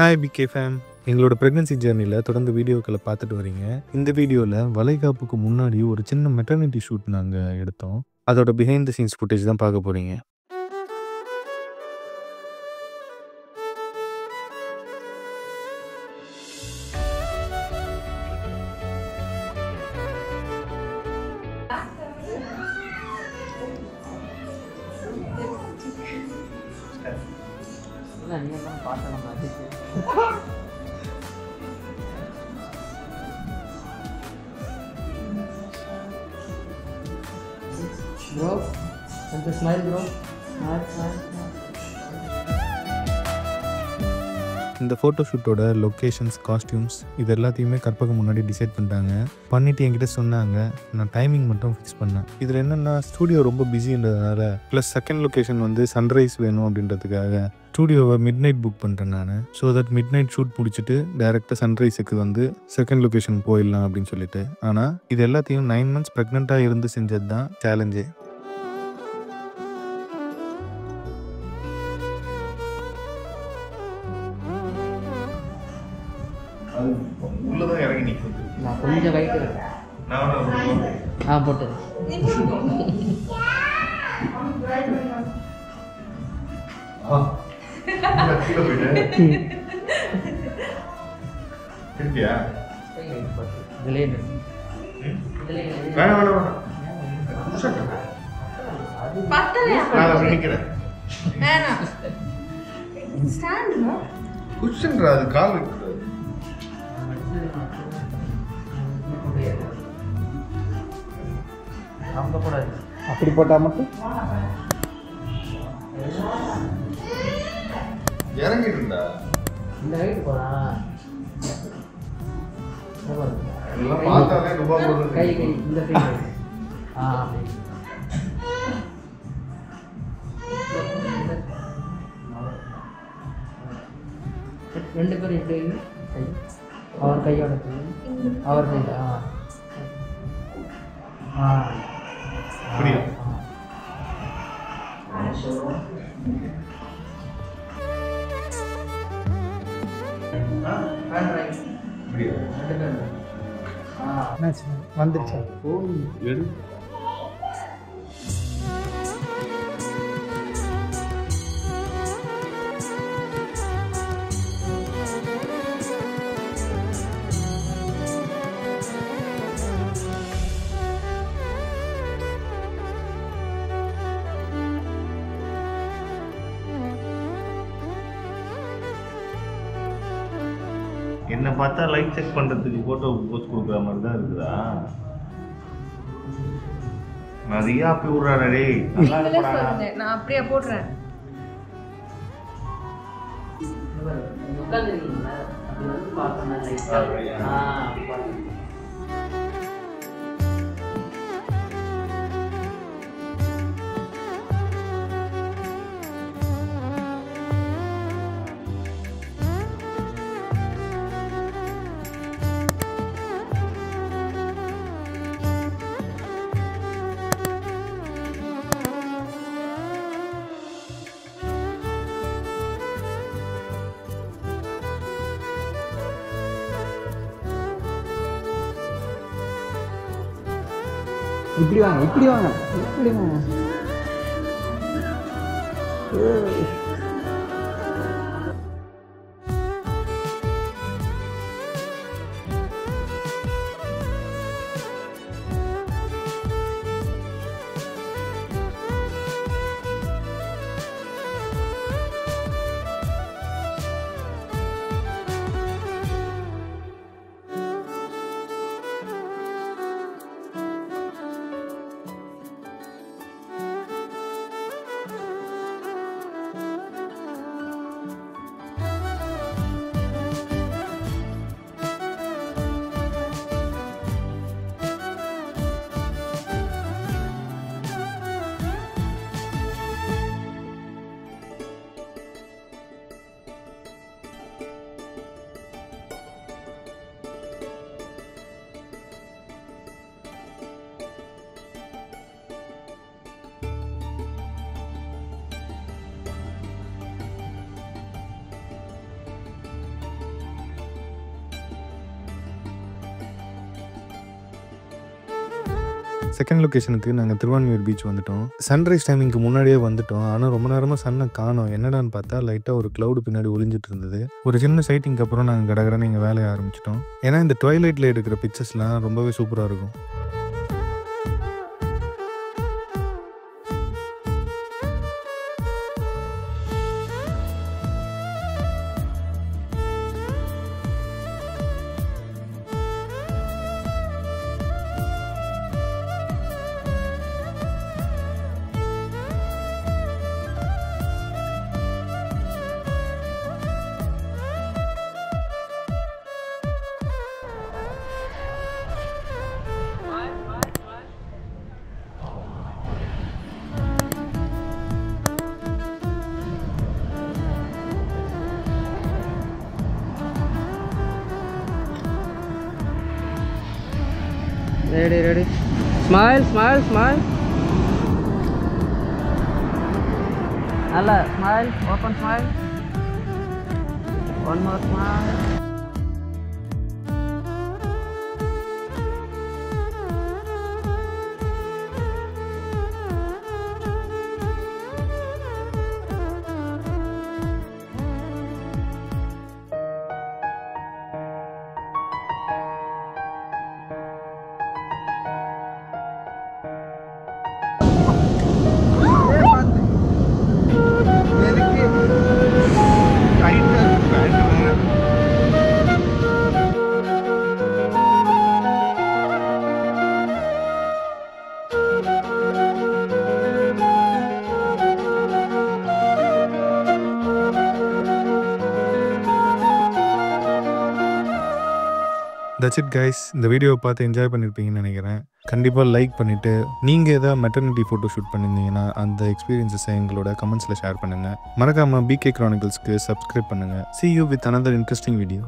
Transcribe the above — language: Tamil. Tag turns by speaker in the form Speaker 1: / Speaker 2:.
Speaker 1: ஹாய் பிகே ஃபேம், எங்களோட ப்ரெக்னன்சி ஜேர்னியில் தொடர்ந்து வீடியோக்களை பார்த்துட்டு வரீங்க. இந்த வீடியோவில் வளைகாப்புக்கு முன்னாடி ஒரு சின்ன மெட்டர்னிட்டி ஷூட் நாங்கள் எடுத்தோம். அதோட பிஹைண்ட் த சீன்ஸ் ஃபுட்டேஜ் தான் பார்க்க போகிறீங்க.
Speaker 2: Bro, and to smile, bro. Smile.
Speaker 1: இந்த ஃபோட்டோ ஷூட்டோட லொக்கேஷன்ஸ், காஸ்டியூம்ஸ் இது எல்லாத்தையுமே கற்பகம் முன்னாடி டிசைட் பண்ணிட்டு என்கிட்ட சொன்னாங்க. நான் டைமிங் மட்டும் ஃபிக்ஸ் பண்ணேன். இதில் என்னென்னா ஸ்டூடியோ ரொம்ப பிஸின்றதுனால ப்ளஸ் செகண்ட் லொக்கேஷன் வந்து சன்ரைஸ் வேணும் அப்படின்றதுக்காக ஸ்டூடியோவை மிட் நைட் புக் பண்ணுறேன் நான். So that mid night shoot முடிச்சுட்டு டேரெக்டாக சன்ரைஸுக்கு வந்து செகண்ட் லொக்கேஷன் போயிடலாம் அப்படின்னு சொல்லிட்டு. ஆனால் இது எல்லாத்தையும் 9 months ப்ரெக்னெண்ட்டாக இருந்து செஞ்சது தான் சேலஞ்சே.
Speaker 3: உள்ளதான் இறங்கி நிற்குது.
Speaker 2: நான் கொஞ்சம் லைட்டு போட்டு
Speaker 3: திருப்பியா குஷன்ரா, அது கால் வைக்கூடாது.
Speaker 2: அப்படி போட்டா மட்டும்
Speaker 3: இறங்கிட்டுண்டா.
Speaker 2: இந்த லைட்டு போனா
Speaker 3: பார்த்தாலே ரூபா போடுறது.
Speaker 2: கை இந்த ரெண்டு பேரும் எப்படி கை அவர் கையோட அவர் கையில்
Speaker 3: புரியுது.
Speaker 2: வந்துருச்சா
Speaker 3: எடு. என்ன பார்த்தா லைட் செக் பண்றதுக்கு போட்டோ போஸ்ட் கொடுக்குற மாதிரி தான் இருக்குதா? நிறைய அப்படி விடுறாடா டேய்.
Speaker 4: நான் அப்படியே போடுறேன்.
Speaker 2: இப்படி வாங்க
Speaker 1: செகண்ட் லொக்கேஷனுக்கு நாங்கள் திருவான்மியூர் பீச் வந்துட்டோம். சன்ரைஸ் டைமிங்க்கு முன்னாடியே வந்துட்டோம். ஆனால் ரொம்ப நேரமாக சன்னை காணோம். என்னடான்னு பார்த்தா லைட்டாக ஒரு க்ளவுடு பின்னாடி ஒளிஞ்சிட்டு இருந்தது. ஒரு சின்ன சைட்டிங்க்கு அப்புறம் நாங்கள் கடகடன்னு எங்கள் வேலையை ஆரம்பிச்சிட்டோம். ஏன்னா இந்த ட்வைலைட்டில் எடுக்கிற பிக்சர்ஸ்லாம் ரொம்பவே சூப்பராக இருக்கும்.
Speaker 2: Ready. Smile. Alla, smile. Open smile. One more smile.
Speaker 1: That's it guys. இந்த வீடியோவை பார்த்து என்ஜாய் பண்ணியிருப்பீங்கன்னு நினைக்கிறேன். கண்டிப்பாக லைக் பண்ணிவிட்டு நீங்கள் ஏதாவது மெட்டர்னிட்டி ஃபோட்டோ ஷூட் பண்ணியிருந்தீங்கன்னா அந்த எக்ஸ்பீரியன்ஸஸை எங்களோட கமெண்ட்ஸில் ஷேர் பண்ணுங்கள். மறக்காமல் BK Chroniclesக்கு சப்ஸ்கிரைப் பண்ணுங்கள். See you with another interesting video.